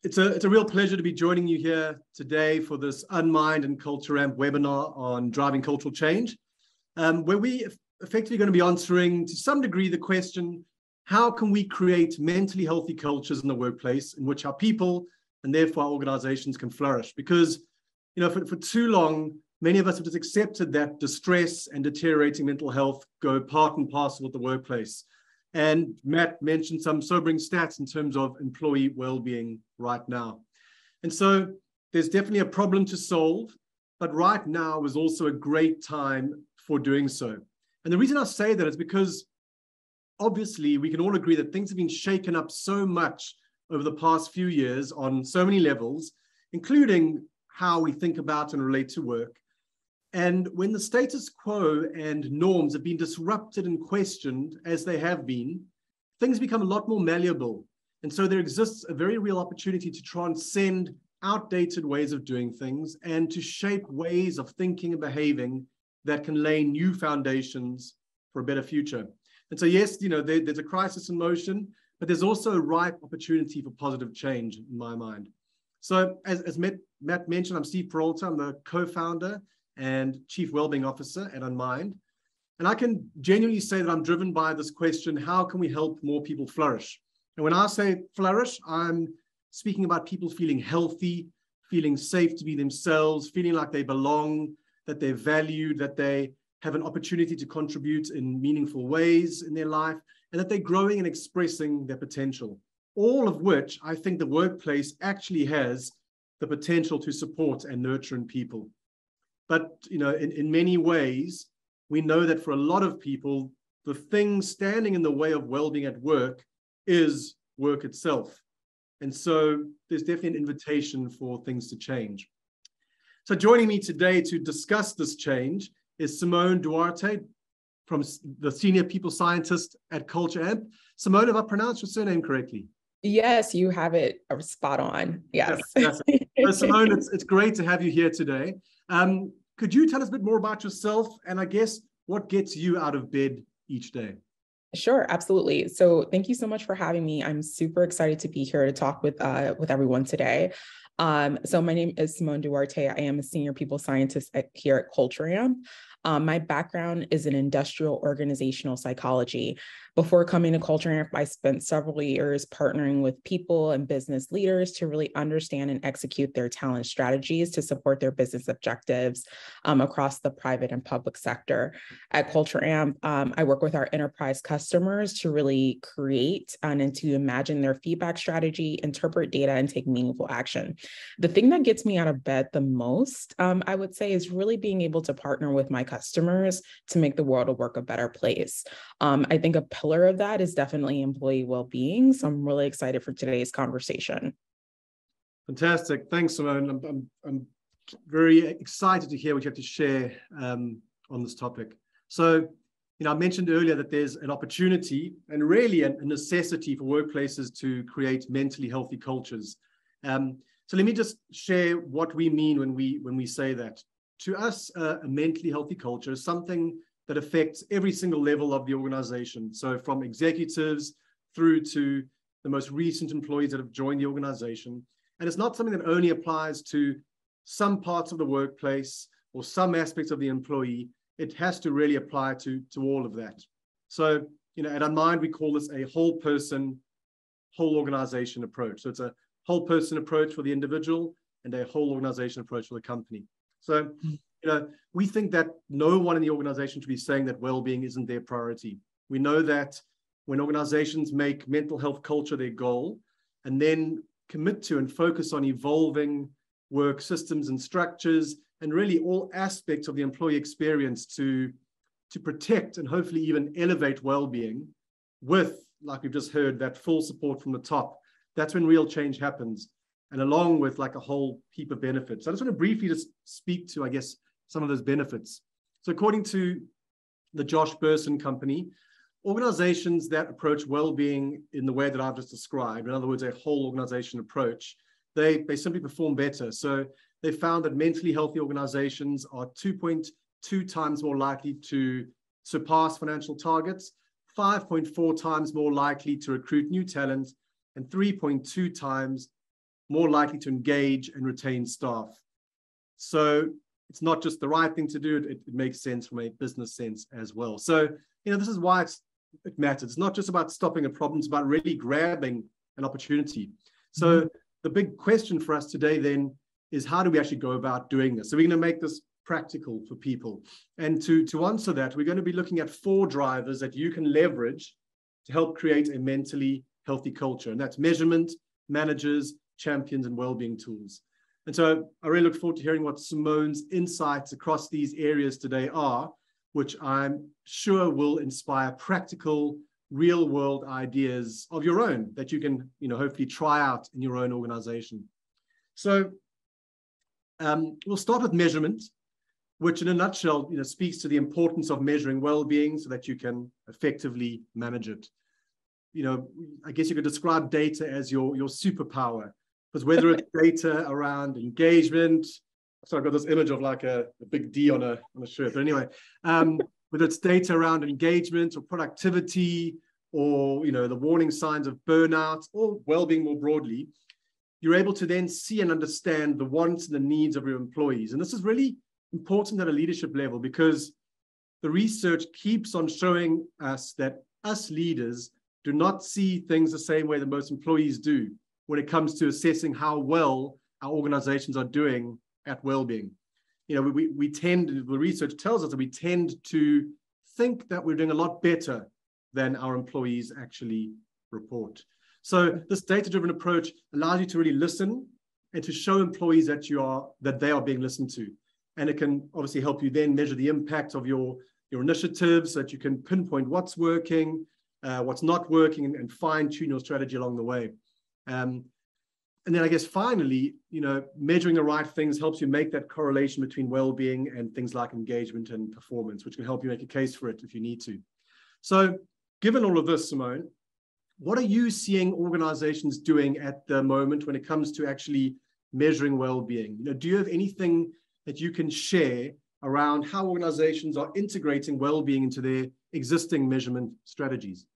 It's a real pleasure to be joining you here today for this Unmind and Culture Amp webinar on driving cultural change, where we effectively going to be answering to some degree the question, how can we create mentally healthy cultures in the workplace in which our people and therefore our organizations can flourish? Because, for too long, many of us have just accepted that distress and deteriorating mental health go part and parcel with the workplace. And Matt mentioned some sobering stats in terms of employee well-being right now. And so there's definitely a problem to solve, but right now is also a great time for doing so. And the reason I say that is because obviously we can all agree that things have been shaken up so much over the past few years on so many levels, including how we think about and relate to work. And when the status quo and norms have been disrupted and questioned, as they have been, things become a lot more malleable. And so there exists a very real opportunity to transcend outdated ways of doing things and to shape ways of thinking and behaving that can lay new foundations for a better future. And so, yes, there's a crisis in motion, but there's also a ripe opportunity for positive change in my mind. So as Matt mentioned, I'm Steve Peralta. I'm the co-founder and Chief Wellbeing Officer at Unmind. And I can genuinely say that I'm driven by this question, how can we help more people flourish? And when I say flourish, I'm speaking about people feeling healthy, feeling safe to be themselves, feeling like they belong, that they're valued, that they have an opportunity to contribute in meaningful ways in their life, and that they're growing and expressing their potential. All of which I think the workplace actually has the potential to support and nurture in people. But, in many ways, we know that for a lot of people, the thing standing in the way of well-being at work is work itself. And so there's definitely an invitation for things to change. So joining me today to discuss this change is Symone Duarte, from the Senior People Scientist at Culture Amp. Symone, have I pronounced your surname correctly? Yes, you have it spot on. Yes. Yes. So Symone, it's great to have you here today. Could you tell us a bit more about yourself and I guess what gets you out of bed each day? Sure, absolutely. So thank you so much for having me. I'm super excited to be here to talk with everyone today. So my name is Symone Duarte. I am a Senior People Scientist here at Culture Amp. My background is in industrial organizational psychology. Before coming to Culture Amp, I spent several years partnering with people and business leaders to really understand and execute their talent strategies to support their business objectives across the private and public sector. At Culture Amp, I work with our enterprise customers to really create and to imagine their feedback strategy, interpret data, and take meaningful action. The thing that gets me out of bed the most, I would say, is really being able to partner with my customers to make the world of work a better place. I think a pillar of that is definitely employee well-being. So I'm really excited for today's conversation. Fantastic. Thanks, Symone. I'm very excited to hear what you have to share on this topic. So, I mentioned earlier that there's an opportunity and really a necessity for workplaces to create mentally healthy cultures. So let me just share what we mean when we say that. To us, a mentally healthy culture is something that affects every single level of the organization. So from executives through to the most recent employees that have joined the organization. And it's not something that only applies to some parts of the workplace or some aspects of the employee. It has to really apply to all of that. So, at Unmind, we call this a whole person, whole organization approach. So it's a whole person approach for the individual and a whole organization approach for the company. So, we think that no one in the organization should be saying that well-being isn't their priority. We know that when organizations make mental health culture their goal and then commit to and focus on evolving work systems and structures and really all aspects of the employee experience to protect and hopefully even elevate well-being with, like we've just heard, that full support from the top, that's when real change happens. And along with like a whole heap of benefits. So I just want to briefly just speak to, I guess, some of those benefits. So according to the Josh Bersin Company, organizations that approach well-being in the way that I've just described, in other words, a whole organization approach, they simply perform better. So they found that mentally healthy organizations are 2.2 times more likely to surpass financial targets, 5.4 times more likely to recruit new talent, and 3.2 times more likely to engage and retain staff. So it's not just the right thing to do, it makes sense from a business sense as well. So, this is why it matters. It's not just about stopping a problem, it's about really grabbing an opportunity. So the big question for us today then is, how do we actually go about doing this? So we're going to make this practical for people. And to answer that, we're going to be looking at 4 drivers that you can leverage to help create a mentally healthy culture. And that's measurement, managers, champions, and wellbeing tools. And so I really look forward to hearing what Symone's insights across these areas today are, which I'm sure will inspire practical, real-world ideas of your own that you can, hopefully try out in your own organization. So we'll start with measurement, which in a nutshell, speaks to the importance of measuring well-being so that you can effectively manage it. I guess you could describe data as your superpower, because whether it's data around engagement, so I've got this image of like a big D on a shirt, but anyway, whether it's data around engagement or productivity or, the warning signs of burnout or well-being more broadly, you're able to then see and understand the wants and the needs of your employees. And this is really important at a leadership level, because the research keeps on showing us that us leaders do not see things the same way that most employees do when it comes to assessing how well our organizations are doing at well-being. We tend, the research tells us that we tend to think that we're doing a lot better than our employees actually report. So this data-driven approach allows you to really listen and to show employees that they are being listened to. And it can obviously help you then measure the impact of your initiatives, so that you can pinpoint what's working, what's not working, and fine-tune your strategy along the way. And then I guess finally, measuring the right things helps you make that correlation between well-being and things like engagement and performance, which can help you make a case for it if you need to. So given all of this, Symone, what are you seeing organizations doing at the moment when it comes to actually measuring well-being? Do you have anything that you can share around how organizations are integrating well-being into their existing measurement strategies?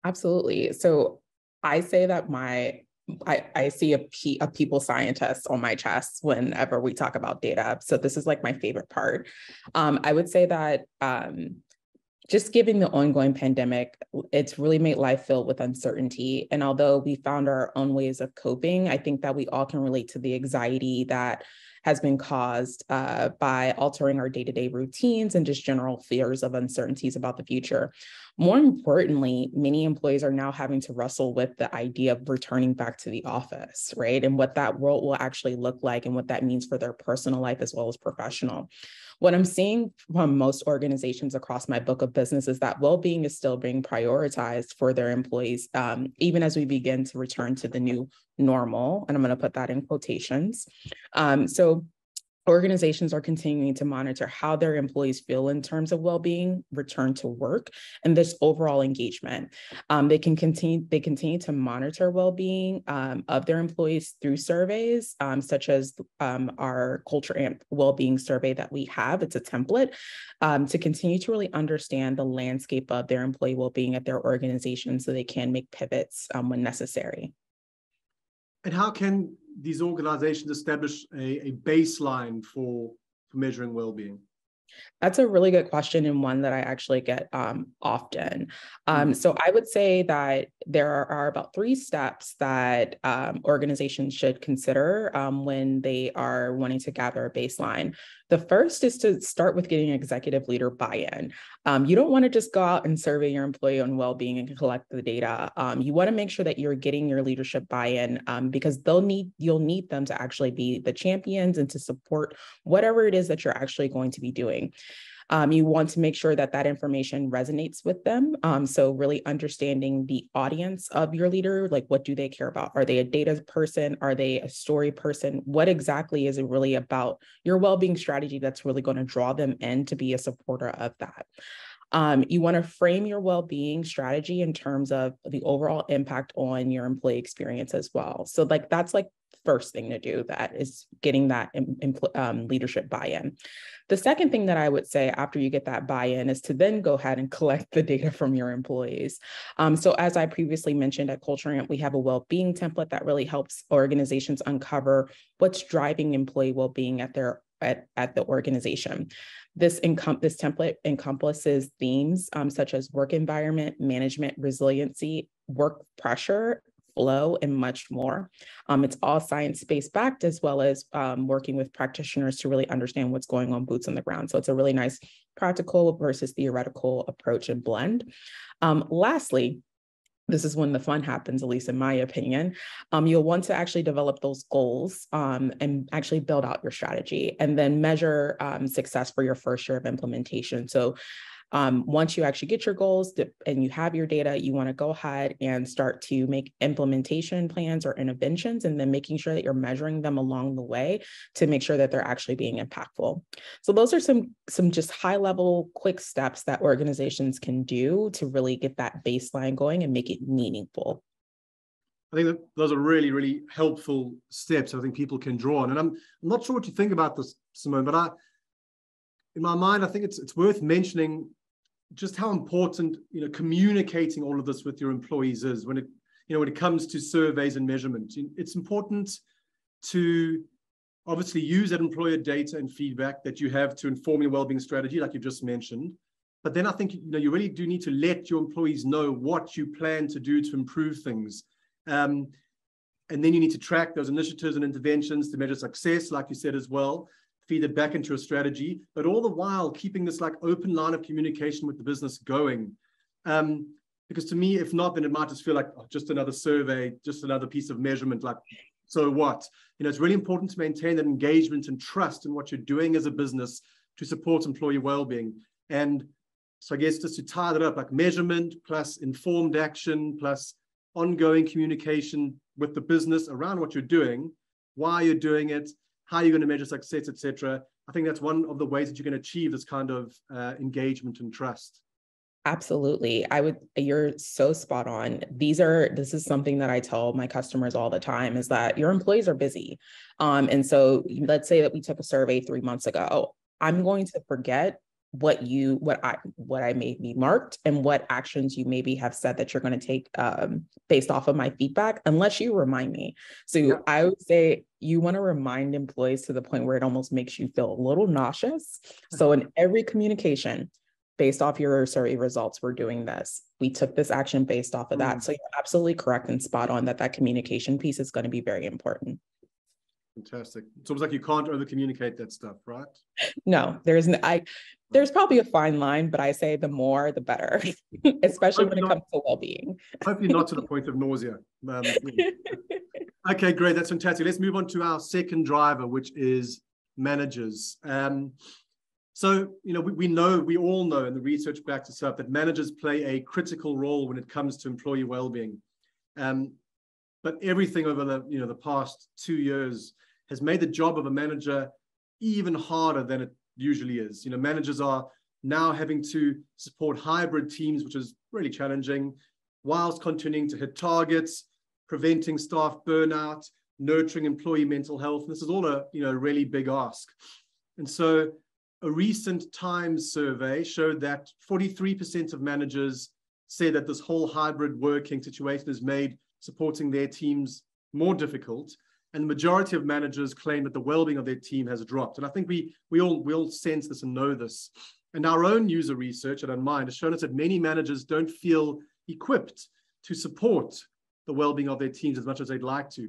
Absolutely. So I say that I see a people scientist on my chest whenever we talk about data. So this is like my favorite part. I would say that just given the ongoing pandemic, it's really made life filled with uncertainty. And although we found our own ways of coping, I think that we all can relate to the anxiety that has been caused by altering our day-to-day routines and just general fears of uncertainties about the future. More importantly, many employees are now having to wrestle with the idea of returning back to the office, right? And what that world will actually look like and what that means for their personal life as well as professional. What I'm seeing from most organizations across my book of business is that well-being is still being prioritized for their employees, even as we begin to return to the new normal. And I'm going to put that in quotations. So organizations are continuing to monitor how their employees feel in terms of well-being, return to work, and this overall engagement. They continue to monitor well-being of their employees through surveys, such as our Culture Amp well-being survey that we have. It's a template to continue to really understand the landscape of their employee well-being at their organization so they can make pivots when necessary. And how can these organizations establish a baseline for measuring well-being? That's a really good question, and one that I actually get often. So I would say that there are about 3 steps that organizations should consider when they are wanting to gather a baseline. The first is to start with getting executive leader buy-in. You don't want to just go out and survey your employee on well-being and collect the data. You want to make sure that you're getting your leadership buy-in because you'll need them to actually be the champions and to support whatever it is that you're actually going to be doing. You want to make sure that that information resonates with them. So really understanding the audience of your leader, like what do they care about? Are they a data person? Are they a story person? What exactly is it really about your well-being strategy that's really going to draw them in to be a supporter of that? You want to frame your well-being strategy in terms of the overall impact on your employee experience as well. So that's first thing to do, that is getting that leadership buy-in. The second thing that I would say after you get that buy-in is to then go ahead and collect the data from your employees. So as I previously mentioned at Culture Amp, we have a well-being template that really helps organizations uncover what's driving employee well-being at the organization. This template encompasses themes such as work environment, management, resiliency, work pressure, flow, and much more. It's all science-based backed, as well as working with practitioners to really understand what's going on boots on the ground. So it's a really nice practical versus theoretical approach and blend. Lastly, this is when the fun happens, at least in my opinion. You'll want to actually develop those goals and actually build out your strategy, and then measure success for your first year of implementation. So once you actually get your goals and you have your data, you want to go ahead and start to make implementation plans or interventions, and then making sure that you're measuring them along the way to make sure that they're actually being impactful. So those are some just high level quick steps that organizations can do to really get that baseline going and make it meaningful. I think that those are really, really helpful steps I think people can draw on. And I'm not sure what you think about this, Symone, but in my mind, I think it's worth mentioning just how important, communicating all of this with your employees is when it comes to surveys and measurement. It's important to obviously use that employer data and feedback that you have to inform your wellbeing strategy, like you just mentioned. But then I think, you really do need to let your employees know what you plan to do to improve things. And then you need to track those initiatives and interventions to measure success, like you said as well, feed it back into a strategy, but all the while keeping this like open line of communication with the business going. Because to me, if not, then it might just feel like just another survey, just another piece of measurement, like, so what? It's really important to maintain that engagement and trust in what you're doing as a business to support employee well-being. And so I guess just to tie that up, like measurement plus informed action plus ongoing communication with the business around what you're doing, why you're doing it, how you're going to measure success, etc. I think that's one of the ways that you can achieve this kind of engagement and trust. Absolutely. You're so spot on. This is something that I tell my customers all the time, is that your employees are busy. And so let's say that we took a survey 3 months ago. I'm going to forget what I maybe marked and what actions you maybe have said that you're going to take based off of my feedback, unless you remind me. So yeah. I would say you want to remind employees to the point where it almost makes you feel a little nauseous. So in every communication, based off your survey results, we're doing this. We took this action based off of that. So you're absolutely correct and spot on that communication piece is going to be very important. Fantastic. It's almost like you can't over communicate that stuff, right? No, there's probably a fine line, but I say the more, the better, especially when it comes to well-being. Hopefully not to the point of nausea. Okay, great. That's fantastic. Let's move on to our second driver, which is managers. So, we all know, and the research backs us up, that managers play a critical role when it comes to employee well-being. But everything over the past 2 years has made the job of a manager even harder than it usually is. Managers are now having to support hybrid teams, which is really challenging, whilst continuing to hit targets, preventing staff burnout, nurturing employee mental health. And this is all a really big ask. And so a recent Times survey showed that 43% of managers say that this whole hybrid working situation has made supporting their teams more difficult, and the majority of managers claim that the well-being of their team has dropped. And I think we all sense this and know this. And our own user research at Unmind has shown us that many managers don't feel equipped to support the well-being of their teams as much as they'd like to.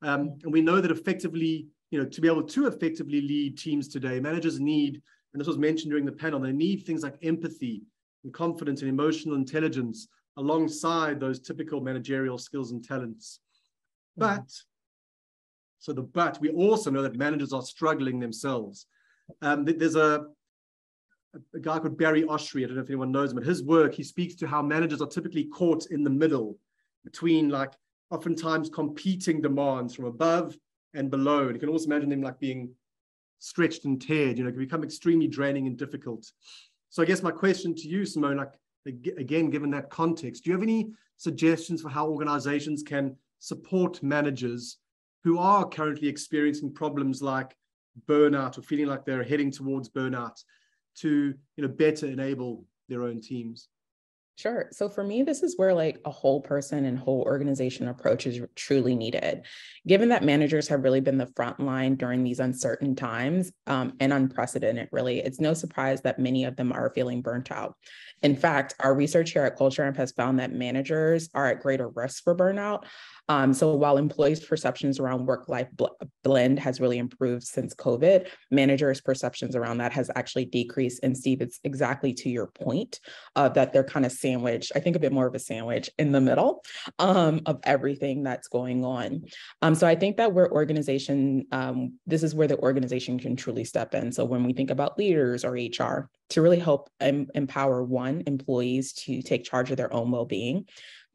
And we know that effectively, to be able to effectively lead teams today, managers need, and this was mentioned during the panel, they need things like empathy and confidence and emotional intelligence alongside those typical managerial skills and talents. But we also know that managers are struggling themselves. There's a guy called Barry Oshry, I don't know if anyone knows him, but his work, he speaks to how managers are typically caught in the middle between oftentimes competing demands from above and below. And you can also imagine them being stretched and teared, it can become extremely draining and difficult. So I guess my question to you, Symone, again, given that context, do you have any suggestions for how organizations can support managers who are currently experiencing problems like burnout or feeling like they're heading towards burnout to, better enable their own teams? Sure. So for me, this is where like a whole person and whole organization approach is truly needed. Given that managers have really been the front line during these uncertain times and unprecedented, really, it's no surprise that many of them are feeling burnt out. In fact, our research here at Culture Amp has found that managers are at greater risk for burnout. So while employees' perceptions around work-life blend has really improved since COVID, managers' perceptions around that has actually decreased. And Steve, it's exactly to your point that they're kind of sandwiched, I think a bit more of a sandwich in the middle of everything that's going on. So I think that this is where the organization can truly step in. So when we think about leaders or HR, to really help empower employees to take charge of their own well-being.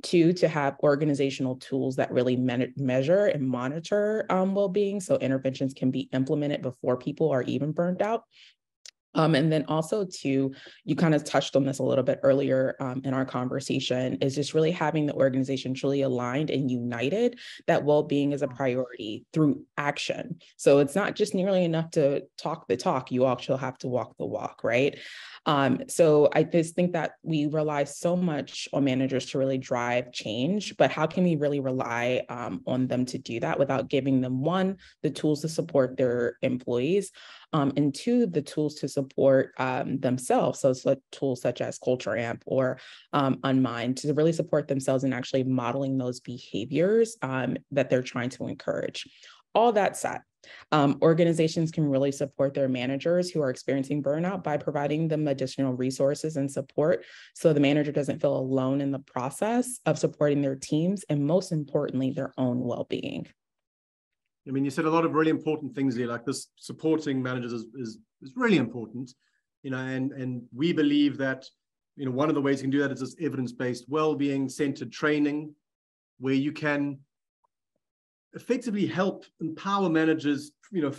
Two, to have organizational tools that really measure and monitor well-being, so interventions can be implemented before people are even burned out. And then also two, you kind of touched on this a little bit earlier in our conversation, is just really having the organization truly aligned and united that well-being is a priority through action. So it's not just nearly enough to talk the talk, you also have to walk the walk, right? So I just think that we rely so much on managers to really drive change, but how can we really rely on them to do that without giving them, one, the tools to support their employees, and two, the tools to support themselves. So tools such as Culture Amp or Unmind to really support themselves in actually modeling those behaviors that they're trying to encourage. All that said, organizations can really support their managers who are experiencing burnout by providing them additional resources and support so the manager doesn't feel alone in the process of supporting their teams and, most importantly, their own well-being. I mean, you said a lot of really important things here, like this supporting managers is really important, and we believe that, one of the ways you can do that is this evidence-based well-being centered training, where you can effectively help empower managers,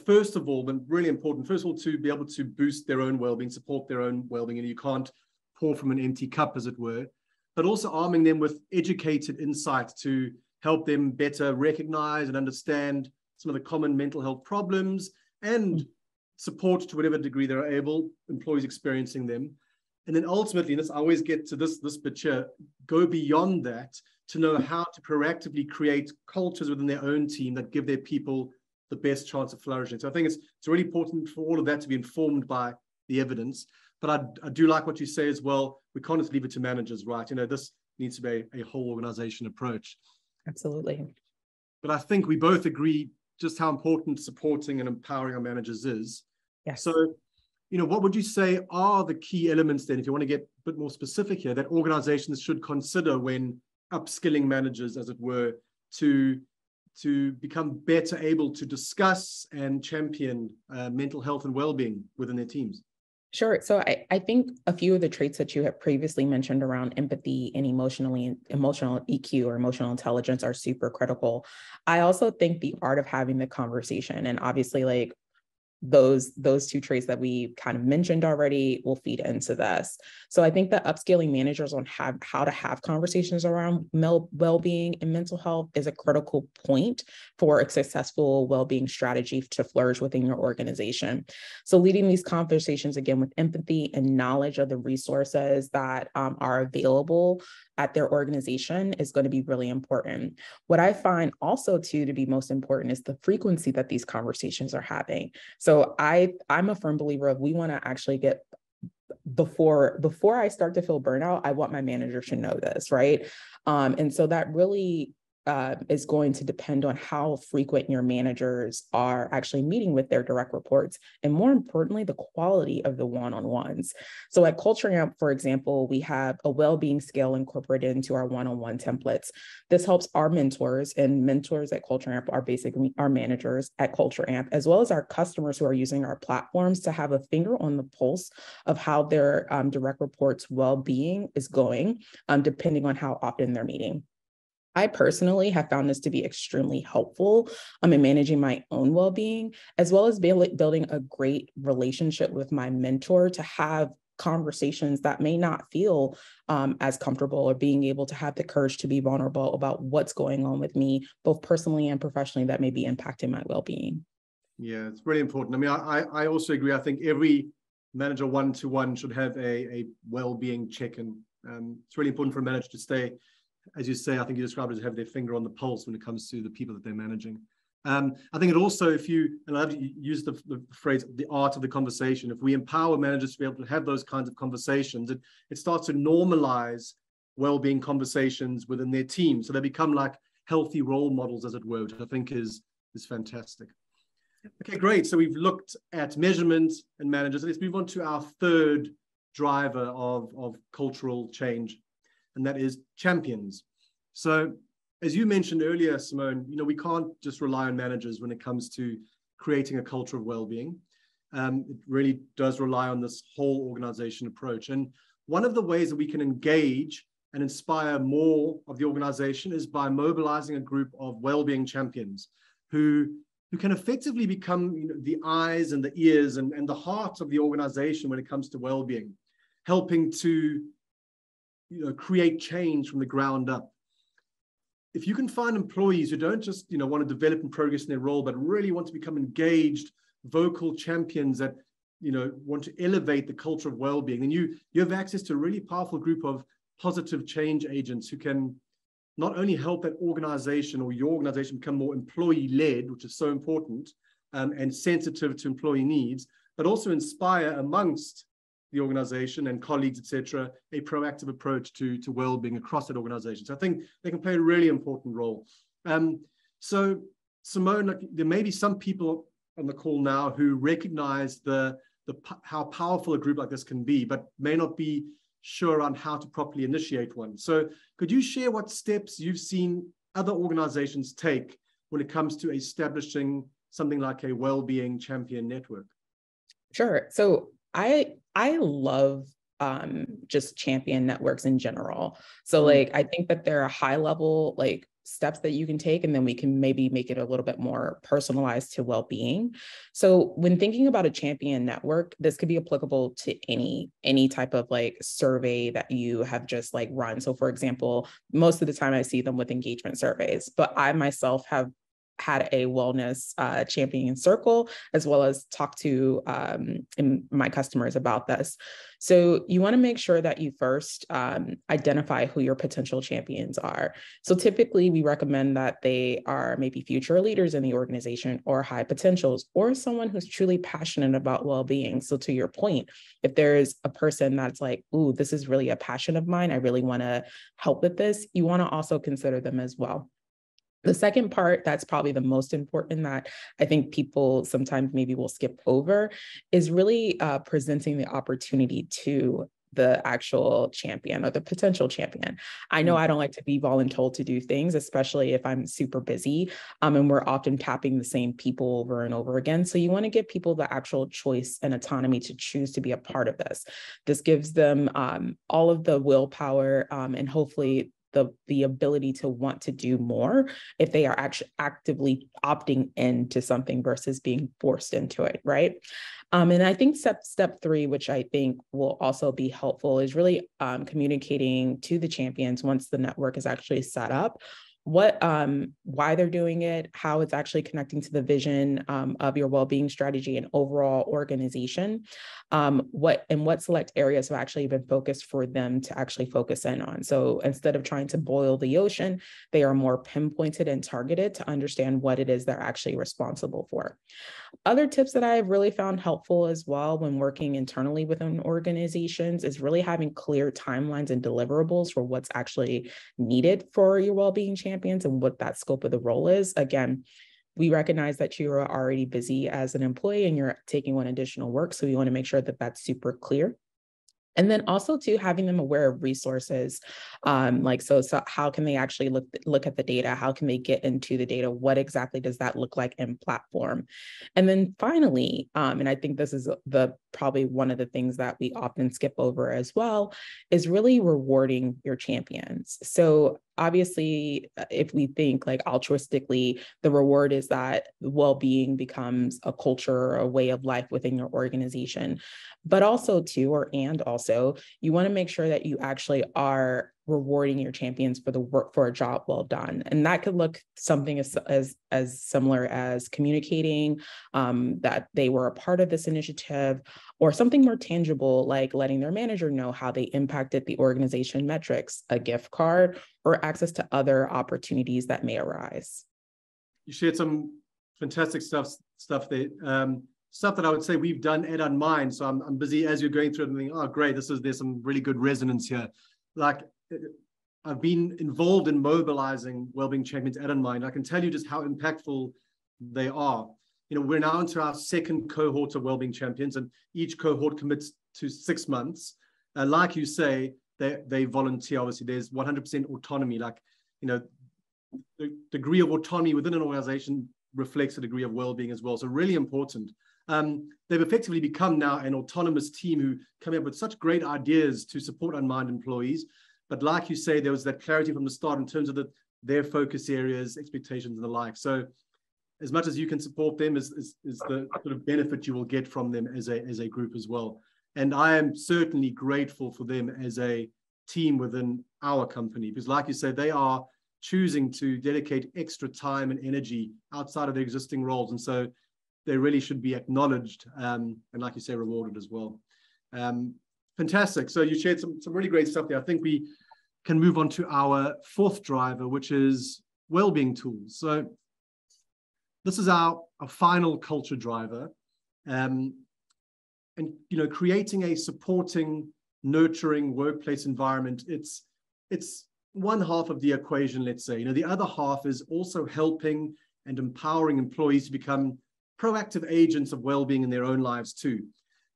first of all, but really important, first of all, to be able to boost their own well-being, support their own well-being, and you can't pour from an empty cup, as it were, but also arming them with educated insight to help them better recognize and understand some of the common mental health problems and support to whatever degree they're able, employees experiencing them. And then ultimately, and I always get to this picture, go beyond that to know how to proactively create cultures within their own team that give their people the best chance of flourishing. So I think it's really important for all of that to be informed by the evidence. But I do like what you say as well. We can't just leave it to managers, right? This needs to be a whole organization approach. Absolutely. But I think we both agree just how important supporting and empowering our managers is. Yes. So, what would you say are the key elements then, if you want to get a bit more specific here, that organizations should consider when upskilling managers, as it were, to become better able to discuss and champion mental health and well-being within their teams? Sure. So I think a few of the traits that you have previously mentioned around empathy and emotional EQ or emotional intelligence are super critical. I also think the art of having the conversation, and obviously like those two traits that we kind of mentioned already will feed into this. So I think that upscaling managers on how to have conversations around well-being and mental health is a critical point for a successful well-being strategy to flourish within your organization. So leading these conversations again with empathy and knowledge of the resources that are available at their organization is going to be really important. What I find also too to be most important is the frequency that these conversations are having. So I'm a firm believer of we want to actually get before I start to feel burnout, I want my manager to know this, right? And so that really is going to depend on how frequent your managers are actually meeting with their direct reports, and more importantly, the quality of the one-on-ones. So at Culture Amp, for example, we have a well-being scale incorporated into our one-on-one templates. This helps our mentors, and mentors at Culture Amp are basically our managers at Culture Amp, as well as our customers who are using our platforms to have a finger on the pulse of how their direct reports well-being is going, depending on how often they're meeting. I personally have found this to be extremely helpful in managing my own well-being, as well as building a great relationship with my mentor to have conversations that may not feel as comfortable, or being able to have the courage to be vulnerable about what's going on with me, both personally and professionally, that may be impacting my well-being. Yeah, it's really important. I mean, I also agree. I think every manager one-to-one should have a well-being check-in. It's really important for a manager to stay, as you say, I think you described it as have their finger on the pulse when it comes to the people that they're managing. I think it also, and I've used the phrase, the art of the conversation, if we empower managers to be able to have those kinds of conversations, it starts to normalize well-being conversations within their team. So they become like healthy role models, as it were, which I think is fantastic. Okay, great. So we've looked at measurement and managers. Let's move on to our third driver of cultural change, and that is champions. So as you mentioned earlier, Symone, we can't just rely on managers when it comes to creating a culture of well-being. It really does rely on this whole organization approach. And one of the ways that we can engage and inspire more of the organization is by mobilizing a group of well-being champions who can effectively become the eyes and the ears and the heart of the organization when it comes to well-being, helping to create change from the ground up. If you can find employees who don't just want to develop and progress in their role, but really want to become engaged, vocal champions that want to elevate the culture of well-being, then you have access to a really powerful group of positive change agents who can not only help that organization or your organization become more employee-led, which is so important, and sensitive to employee needs, but also inspire amongst the organization and colleagues, etc., a proactive approach to well-being across that organization. So I think they can play a really important role. So Symone, there may be some people on the call now who recognize how powerful a group like this can be, but may not be sure on how to properly initiate one. So could you share what steps you've seen other organizations take when it comes to establishing something like a well-being champion network? Sure. So I love just champion networks in general. So I think that there are high level steps that you can take, and then we can maybe make it a little bit more personalized to well-being. So when thinking about a champion network, this could be applicable to any type of survey that you have just run. So for example, most of the time I see them with engagement surveys, but I myself have had a wellness champion circle, as well as talk to my customers about this. So you want to make sure that you first identify who your potential champions are. So typically we recommend that they are maybe future leaders in the organization, or high potentials, or someone who's truly passionate about well-being. So to your point, if there's a person that's ooh, this is really a passion of mine, I really want to help with this, you want to also consider them as well. The second part that's probably the most important, that I think people sometimes maybe will skip over, is really presenting the opportunity to the actual champion or the potential champion. I know I don't like to be voluntold to do things, especially if I'm super busy, and we're often tapping the same people over and over again. So you want to give people the actual choice and autonomy to choose to be a part of this. This gives them all of the willpower and hopefully the ability to want to do more if they are actually actively opting into something versus being forced into it, right? And I think step three, which I think will also be helpful, is really communicating to the champions once the network is actually set up, why they're doing it, how it's actually connecting to the vision of your well-being strategy and overall organization, what select areas have actually been focused for them to actually focus in on. So instead of trying to boil the ocean, they are more pinpointed and targeted to understand what it is they're actually responsible for. Other tips that I have really found helpful as well when working internally within organizations is really having clear timelines and deliverables for what's actually needed for your well-being champions and what that scope of the role is. Again, we recognize that you are already busy as an employee and you're taking on additional work. So we want to make sure that that's super clear. And then also too, having them aware of resources, so how can they actually look at the data? How can they get into the data? What exactly does that look like in platform? And then finally, and I think this is probably one of the things that we often skip over as well, is really rewarding your champions. So obviously, if we think like altruistically, the reward is that well-being becomes a culture or a way of life within your organization. But also also, you want to make sure that you actually are rewarding your champions for the work, for a job well done. And that could look something as similar as communicating that they were a part of this initiative, or something more tangible like letting their manager know how they impacted the organization metrics, a gift card, or access to other opportunities that may arise. You shared some fantastic stuff there. Stuff that I would say we've done at Unmind. So I'm busy as you're going through it and thinking, oh, great, there's some really good resonance here. Like, I've been involved in mobilizing Wellbeing Champions at Unmind. I can tell you just how impactful they are. You know, we're now into our second cohort of Wellbeing Champions, and each cohort commits to 6 months. Like you say, they volunteer. Obviously, there's 100% autonomy. Like, you know, the degree of autonomy within an organization reflects a degree of well-being as well. So really important. They've effectively become now an autonomous team who come up with such great ideas to support Unmind employees. But like you say, there was that clarity from the start in terms of their focus areas, expectations, and the like. So as much as you can support them is the sort of benefit you will get from them as a group as well. And I am certainly grateful for them as a team within our company, because like you said, they are choosing to dedicate extra time and energy outside of their existing roles. And so they really should be acknowledged and, like you say, rewarded as well. Fantastic. So you shared some really great stuff there. I think we can move on to our fourth driver, which is Wellbeing Tools. So this is our final culture driver. And, you know, creating a supporting, nurturing workplace environment, it's one half of the equation, let's say. You know, the other half is also helping and empowering employees to become proactive agents of well-being in their own lives too.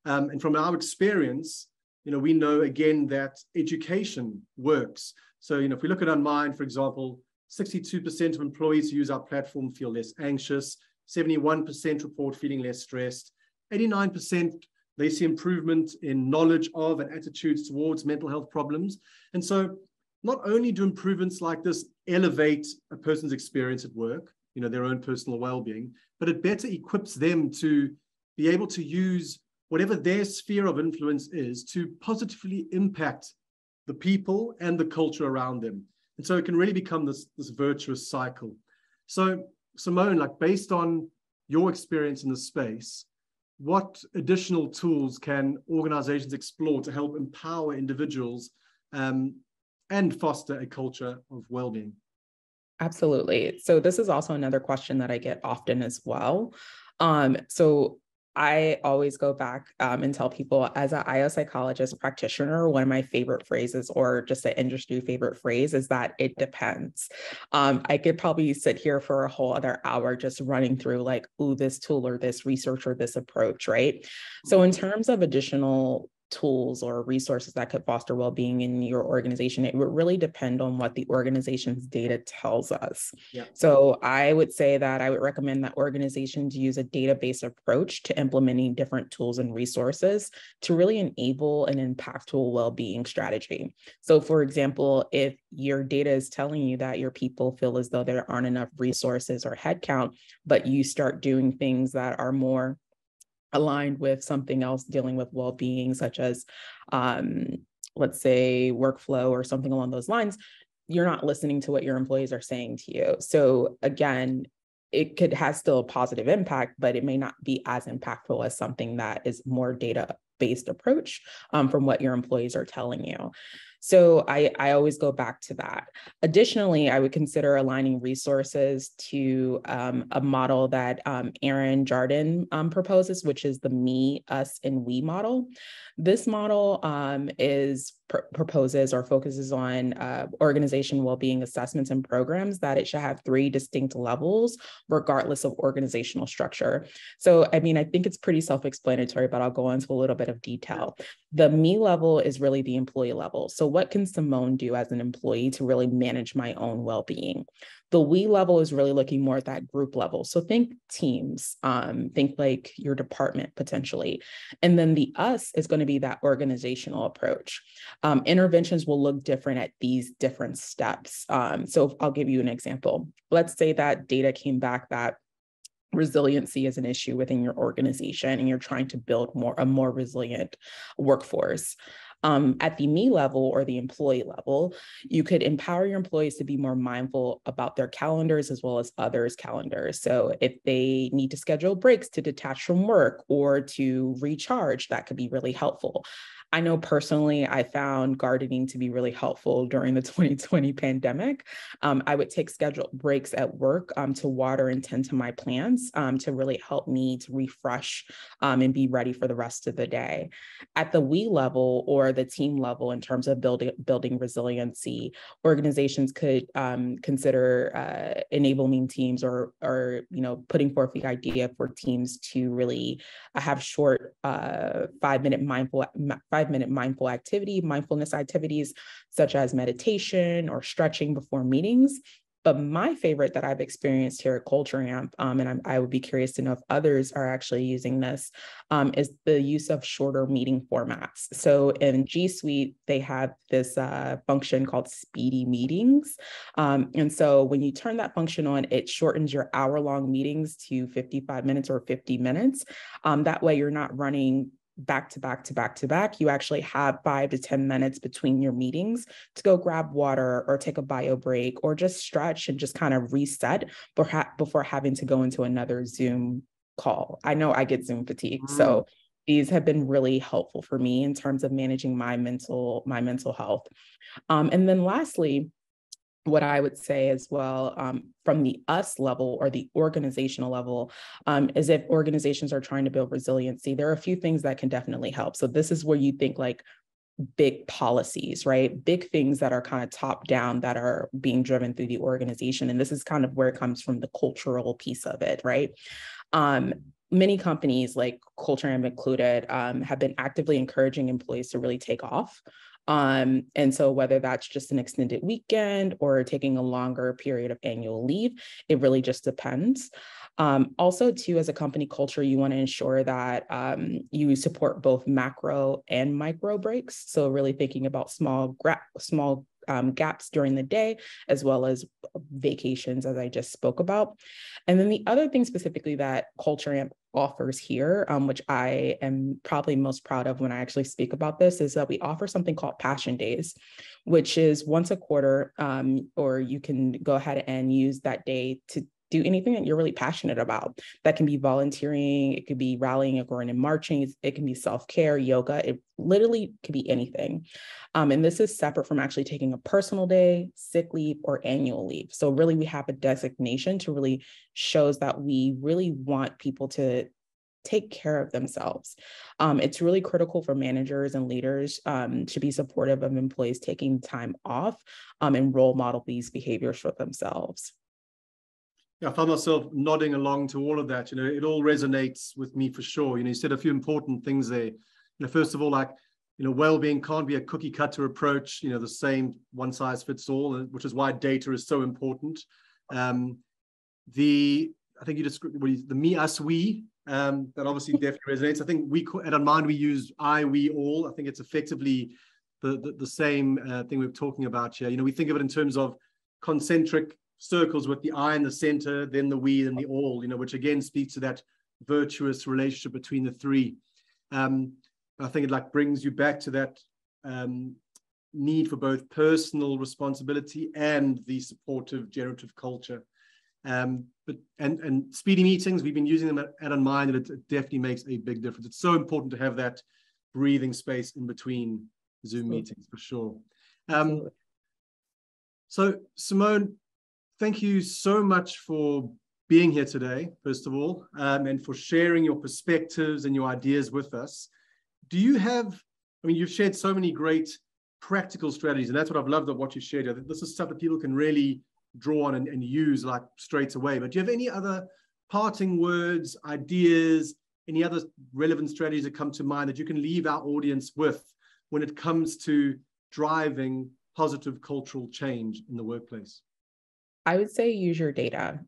And from our experience, you know, we know again that education works. So, you know, if we look at Unmind, for example, 62% of employees who use our platform feel less anxious, 71% report feeling less stressed, 89% they see improvement in knowledge of and attitudes towards mental health problems. And so not only do improvements like this elevate a person's experience at work, you know, their own personal well-being, but it better equips them to be able to use whatever their sphere of influence is to positively impact the people and the culture around them. And so it can really become this virtuous cycle. So Symone, like based on your experience in this space, what additional tools can organizations explore to help empower individuals and foster a culture of well-being? Absolutely. So this is also another question that I get often as well. So I always go back and tell people, as an IO psychologist practitioner, one of my favorite phrases, or just an industry favorite phrase, is that it depends. I could probably sit here for a whole other hour just running through like, ooh, this tool or this research or this approach, right? So in terms of additional tools or resources that could foster well-being in your organization, it would really depend on what the organization's data tells us. Yeah. So I would say that I would recommend that organizations use a data-based approach to implementing different tools and resources to really enable an impactful well-being strategy. So for example, if your data is telling you that your people feel as though there aren't enough resources or headcount, but you start doing things that are more aligned with something else dealing with well-being, such as, let's say, workflow or something along those lines, you're not listening to what your employees are saying to you. So again, it could have still a positive impact, but it may not be as impactful as something that is more data-based approach from what your employees are telling you. So I always go back to that. Additionally, I would consider aligning resources to a model that Aaron Jardin proposes, which is the me, us, and we model. This model proposes or focuses on organization well-being assessments and programs that it should have 3 distinct levels, regardless of organizational structure. So, I mean, I think it's pretty self-explanatory, but I'll go into a little bit bit of detail. The me level is really the employee level. So what can Symone do as an employee to really manage my own well-being? The we level is really looking more at that group level. So think teams, think like your department potentially. And then the us is going to be that organizational approach. Interventions will look different at these different steps. So I'll give you an example. Let's say that data came back that resiliency is an issue within your organization and you're trying to build a more resilient workforce. At the me level or the employee level, you could empower your employees to be more mindful about their calendars as well as others' calendars. So if they need to schedule breaks to detach from work or to recharge, that could be really helpful. I know personally, I found gardening to be really helpful during the 2020 pandemic. I would take scheduled breaks at work to water and tend to my plants to really help me to refresh and be ready for the rest of the day. At the we level or the team level, in terms of building resiliency, organizations could consider enabling teams or putting forth the idea for teams to really have short 5-minute mindfulness activities, such as meditation or stretching before meetings. But my favorite that I've experienced here at Culture Amp, and I would be curious to know if others are actually using this, is the use of shorter meeting formats. So in G Suite, they have this function called speedy meetings. And so when you turn that function on, it shortens your hour-long meetings to 55 minutes or 50 minutes. That way you're not running back to back to back to back. You actually have 5 to 10 minutes between your meetings to go grab water or take a bio break or just stretch and just kind of reset before having to go into another Zoom call. I know I get Zoom fatigue. So these have been really helpful for me in terms of managing my mental health. And then lastly, what I would say as well, from the us level or the organizational level, is if organizations are trying to build resiliency, there are a few things that can definitely help. So this is where you think like big policies, right? Big things that are kind of top down that are being driven through the organization. And this is kind of where it comes from, the cultural piece of it, right? Many companies, like Culture Amp included, have been actively encouraging employees to really take off. And so whether that's just an extended weekend or taking a longer period of annual leave, it really just depends. Also, too, as a company culture, you want to ensure that you support both macro and micro breaks. So really thinking about small gaps during the day, as well as vacations, as I just spoke about. And then the other thing specifically that Culture Amp offers here, which I am probably most proud of when I actually speak about this, is that we offer something called Passion Days, which is once a quarter, or you can go ahead and use that day to do anything that you're really passionate about. That can be volunteering, it could be rallying or going and marching, it can be self-care, yoga, it literally could be anything. And this is separate from actually taking a personal day, sick leave, or annual leave. So really we have a designation to really shows that we really want people to take care of themselves. It's really critical for managers and leaders to be supportive of employees taking time off and role model these behaviors for themselves. Yeah, I found myself nodding along to all of that. It all resonates with me for sure. You said a few important things there. First of all, like, well-being can't be a cookie cutter approach, the same one size fits all, which is why data is so important. I think you described the me, us, we, that obviously definitely resonates. I think at Unmind, we use I, we, all. I think it's effectively the same thing we're talking about here. We think of it in terms of concentric circles with the I in the center, then the we, then the all, which again speaks to that virtuous relationship between the three. I think it brings you back to that need for both personal responsibility and the supportive generative culture. But speedy meetings, we've been using them at Unmind, and it definitely makes a big difference. It's so important to have that breathing space in between Zoom meetings for sure. So Symone, thank you so much for being here today, first of all, and for sharing your perspectives and your ideas with us. Do you have, you've shared so many great practical strategies, and that's what I've loved about what you've shared. This is stuff that people can really draw on and use straight away. But do you have any other parting words, ideas, any other relevant strategies that come to mind that you can leave our audience with when it comes to driving positive cultural change in the workplace? I would say use your data.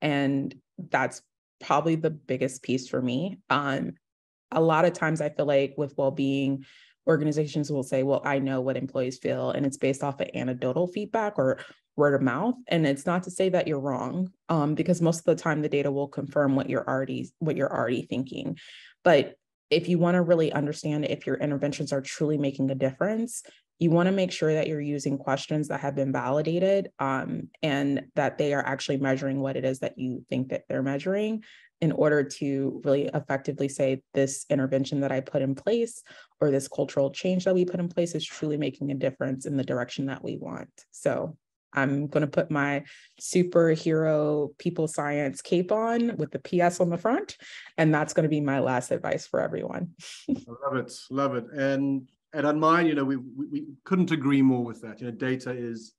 And that's probably the biggest piece for me. A lot of times I feel like with well-being, organizations will say, well, I know what employees feel, and it's based off of anecdotal feedback or word of mouth. And it's not to say that you're wrong, because most of the time the data will confirm what you're already thinking. But if you want to really understand if your interventions are truly making a difference, you want to make sure that you're using questions that have been validated, and that they are actually measuring what it is that you think that they're measuring, in order to really effectively say this intervention that I put in place or this cultural change that we put in place is truly making a difference in the direction that we want. So I'm going to put my superhero people science cape on with the PS on the front, and that's going to be my last advice for everyone. Love it. Love it. And at Unmind, we couldn't agree more with that. Data is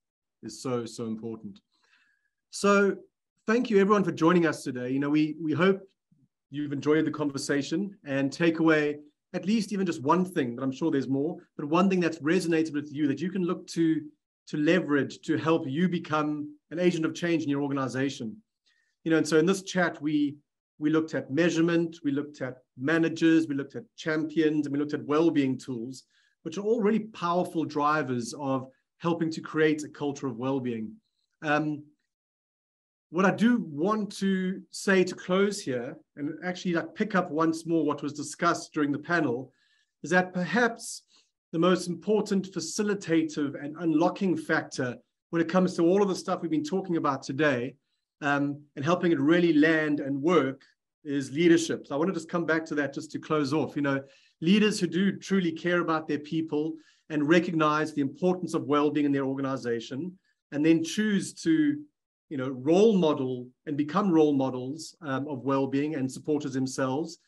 so important. So thank you everyone for joining us today. We hope you've enjoyed the conversation and take away at least even just one thing, but I'm sure there's more, but one thing that's resonated with you that you can look to leverage to help you become an agent of change in your organization. And so in this chat, we looked at measurement, we looked at managers, we looked at champions, and we looked at well-being tools, which are all really powerful drivers of helping to create a culture of well-being. What I do want to say to close here, and actually pick up once more what was discussed during the panel, is that perhaps the most important facilitative and unlocking factor when it comes to all of the stuff we've been talking about today, and helping it really land and work, is leadership. So I want to just come back to that just to close off. Leaders who do truly care about their people and recognize the importance of well-being in their organization, and then choose to role model and become role models of well-being and supporters themselves,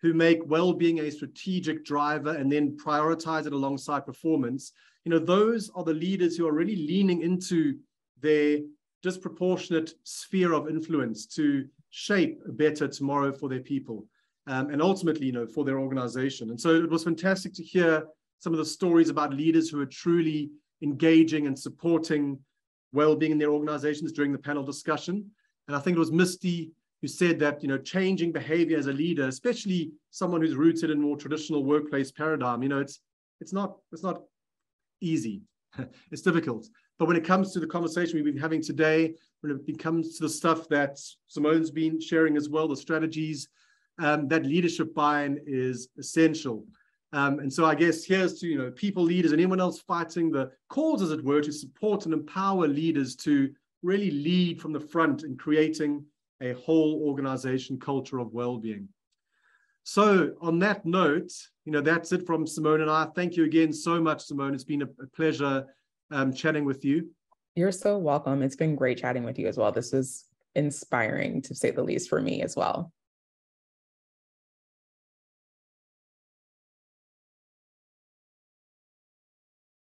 who make well-being a strategic driver and then prioritize it alongside performance. Those are the leaders who are really leaning into their disproportionate sphere of influence to shape a better tomorrow for their people, and ultimately, for their organization. And so it was fantastic to hear some of the stories about leaders who are truly engaging and supporting well-being in their organizations during the panel discussion. And I think it was Misty who said that, changing behavior as a leader, especially someone who's rooted in more traditional workplace paradigm, it's not easy. It's difficult. But when it comes to the conversation we've been having today, when it comes to the stuff that Symone's been sharing as well, the strategies, that leadership buy-in is essential. And so I guess here's to, people leaders and anyone else fighting the cause, as it were, to support and empower leaders to really lead from the front in creating a whole organization culture of well-being. So on that note, that's it from Symone and I. Thank you again so much, Symone. It's been a pleasure chatting with you. You're so welcome. It's been great chatting with you as well. This was inspiring, to say the least, for me as well.